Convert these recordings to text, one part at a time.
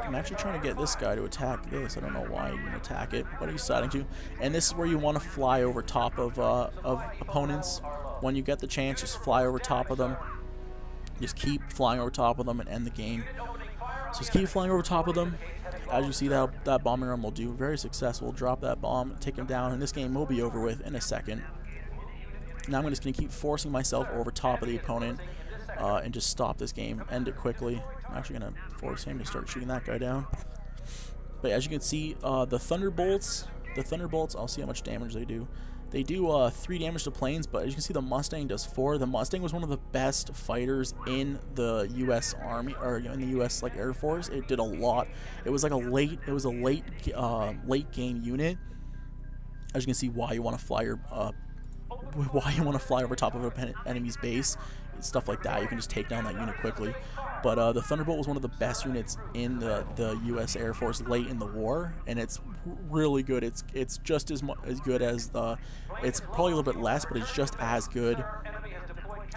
I'm actually trying to get this guy to attack this. I don't know why he didn't attack it, but he's deciding to. And this is where you want to fly over top of opponents. When you get the chance, just fly over top of them. Just keep flying over top of them and end the game. So just keep flying over top of them. As you see, that bombing run will do. Very successful. Drop that bomb, take him down, and this game will be over with in a second. Now I'm just going to keep forcing myself over top of the opponent and just stop this game. End it quickly. I'm actually going to force him to start shooting that guy down. But as you can see, the Thunderbolts, I'll see how much damage they do. They do 3 damage to planes, but as you can see, the Mustang does 4. The Mustang was one of the best fighters in the U.S. Army, or in the U.S. like Air Force. It did a lot. It was like a late game unit. As you can see, why you want to fly over top of an enemy's base, stuff like that. You can just take down that unit quickly. But the Thunderbolt was one of the best units in the U.S. Air Force late in the war, and it's really good. It's just as good as the. It's probably a little bit less, but it's just as good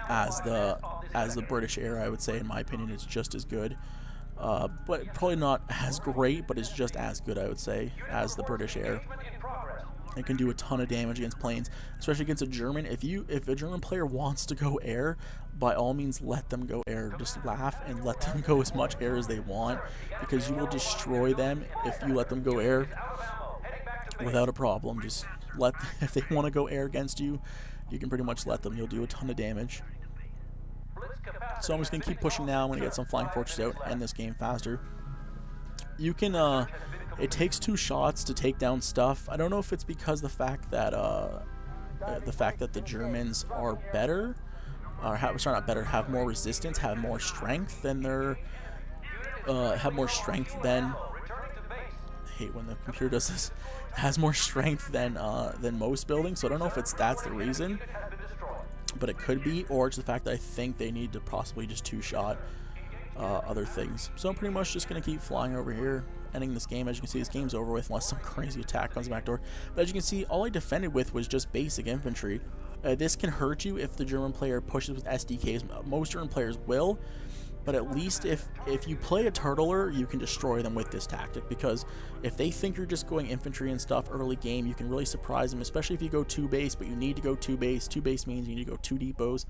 as the British Air. I would say, in my opinion, it's just as good. But probably not as great, but it's just as good, I would say, as the British Air. It can do a ton of damage against planes, especially against a German. If a German player wants to go air, by all means let them go air. Just laugh and let them go as much air as they want, because you will destroy them if you let them go air without a problem. Just if they want to go air against you, you can pretty much let them. You'll do a ton of damage. So I'm just going to keep pushing now. I'm going to get some Flying Fortress out and end this game faster. You can it takes 2 shots to take down stuff. I don't know if it's because the fact that the Germans are better, or have more resistance, have more strength than I hate when the computer does this. Has more strength than most buildings. So I don't know if that's the reason, but it could be, or it's the fact that I think they need to possibly just 2-shot other things. So I'm pretty much just gonna keep flying over here, ending this game. As you can see, this game's over with unless some crazy attack comes back door. But as you can see, all I defended with was just basic infantry. This can hurt you if the German player pushes with SDKs. Most German players will, but at least if you play a turtler, you can destroy them with this tactic, because if they think you're just going infantry and stuff early game, you can really surprise them, especially if you go 2 base, but you need to go 2 base. 2 base means you need to go 2 depots.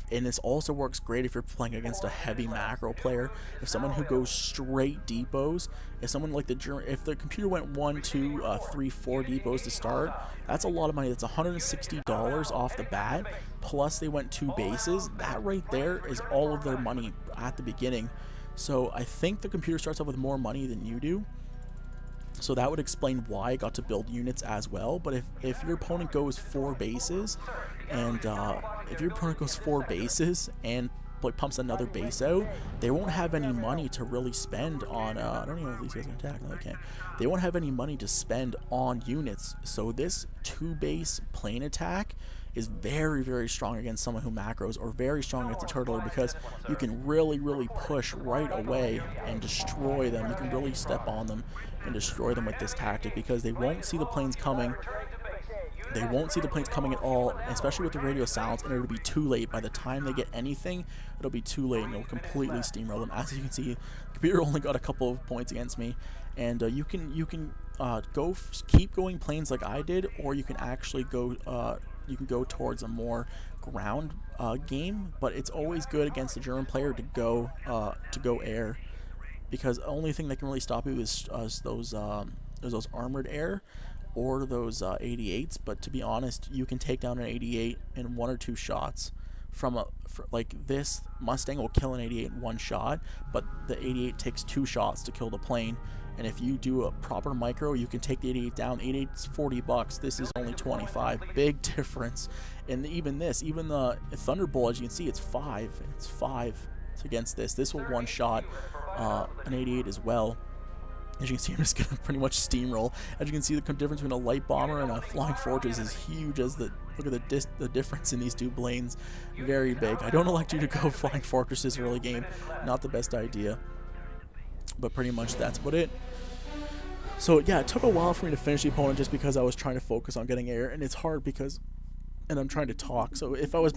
And this also works great if you're playing against a heavy macro player. If someone who goes straight depots, if someone like if the computer went 1, 2, 3, 4 depots to start, that's a lot of money. That's $160 off the bat. Plus they went 2 bases. That right there is all of their money at the beginning. So I think the computer starts off with more money than you do. So that would explain why I got to build units as well. But if your opponent goes 4 bases, and like pumps another base out, they won't have any money to really spend on. I don't even know if these guys can attack. No, they can't. They won't have any money to spend on units. So this 2 base plane attack is very, very strong against someone who macros, or very strong against a turtler, because you can really, really push right away and destroy them. You can really step on them and destroy them with this tactic, because they won't see the planes coming. They won't see the planes coming at all, especially with the radio silence, and it'll be too late. By the time they get anything, it'll be too late, and it'll completely steamroll them. As you can see, the computer only got a couple of points against me, and you can keep going planes like I did, or you can actually go towards a more ground game. But it's always good against the German player to go air, because the only thing that can really stop you is those armored air, or those 88s. But to be honest, you can take down an 88 in 1 or 2 shots. Like this Mustang will kill an 88 in 1 shot, but the 88 takes 2 shots to kill the plane. And if you do a proper micro, you can take the 88 down. The 88's $40. This is only 25. Big difference. And even the Thunderbolt, as you can see, it's 5. It's 5 against this. This will 1-shot an 88 as well. As you can see, I'm just going to pretty much steamroll. As you can see, the difference between a light bomber and a Flying Fortress is huge. Look at the difference in these 2 planes. Very big. I don't elect you to go Flying Fortresses early game. Not the best idea. But pretty much that's about it. So yeah, it took a while for me to finish the opponent, just because I was trying to focus on getting air, and it's hard because and I'm trying to talk. So if I was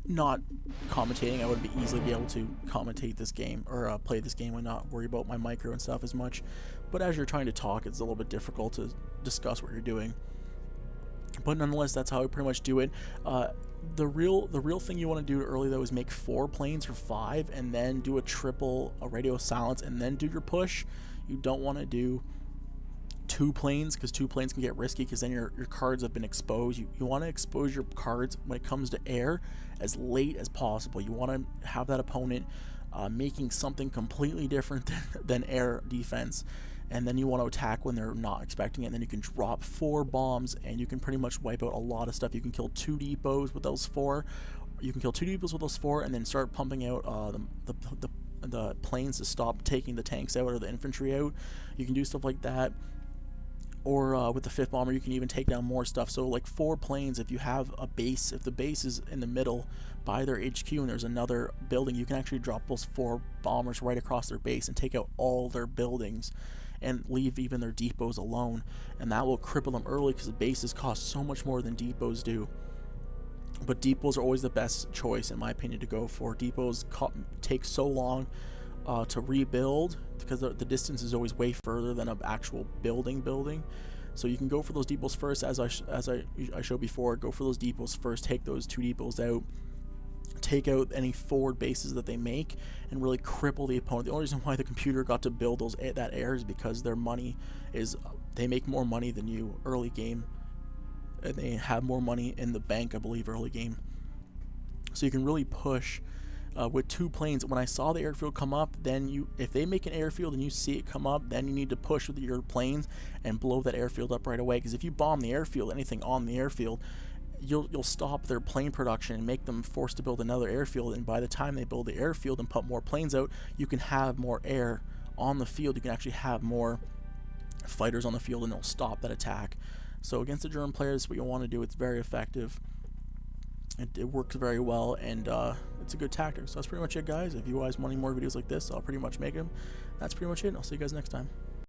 not commentating, I would easily be able to commentate this game or play this game and not worry about my micro and stuff as much. But as you're trying to talk, it's a little bit difficult to discuss what you're doing. But nonetheless, that's how I pretty much do it. The real thing you want to do early though is make 4 planes or 5, and then do a radio silence, and then do your push. You don't want to do 2 planes, because 2 planes can get risky, because then your cards have been exposed. You want to expose your cards when it comes to air as late as possible. You want to have that opponent making something completely different than air defense, and then you want to attack when they're not expecting it, and then you can drop 4 bombs and you can pretty much wipe out a lot of stuff. You can kill 2 depots with those 4. You can kill 2 depots with those 4, and then start pumping out the planes to stop taking the tanks out or the infantry out. You can do stuff like that. Or with the 5th bomber, you can even take down more stuff. So like 4 planes, if you have a base, if the base is in the middle by their HQ and there's another building, you can actually drop those 4 bombers right across their base and take out all their buildings and leave even their depots alone. And that will cripple them early, because the bases cost so much more than depots do. But depots are always the best choice, in my opinion, to go for. Depots take so long to rebuild, because the distance is always way further than an actual building. So you can go for those depots first, as I showed before. Go for those depots first, take those 2 depots out, take out any forward bases that they make, and really cripple the opponent. The only reason why the computer got to build that air is because their money is, they make more money than you early game, and they have more money in the bank, I believe, early game. So you can really push with 2 planes. When I saw the airfield come up, then if they make an airfield and you see it come up, then you need to push with your planes and blow that airfield up right away. Because if you bomb the airfield, anything on the airfield, you'll stop their plane production and make them forced to build another airfield. And by the time they build the airfield and put more planes out, you can have more air on the field. You can actually have more fighters on the field, and they'll stop that attack. So against the German players, what you want to do, it's very effective. It works very well, and it's a good tactic. So that's pretty much it, guys. If you guys want any more videos like this, I'll pretty much make them. That's pretty much it. I'll see you guys next time.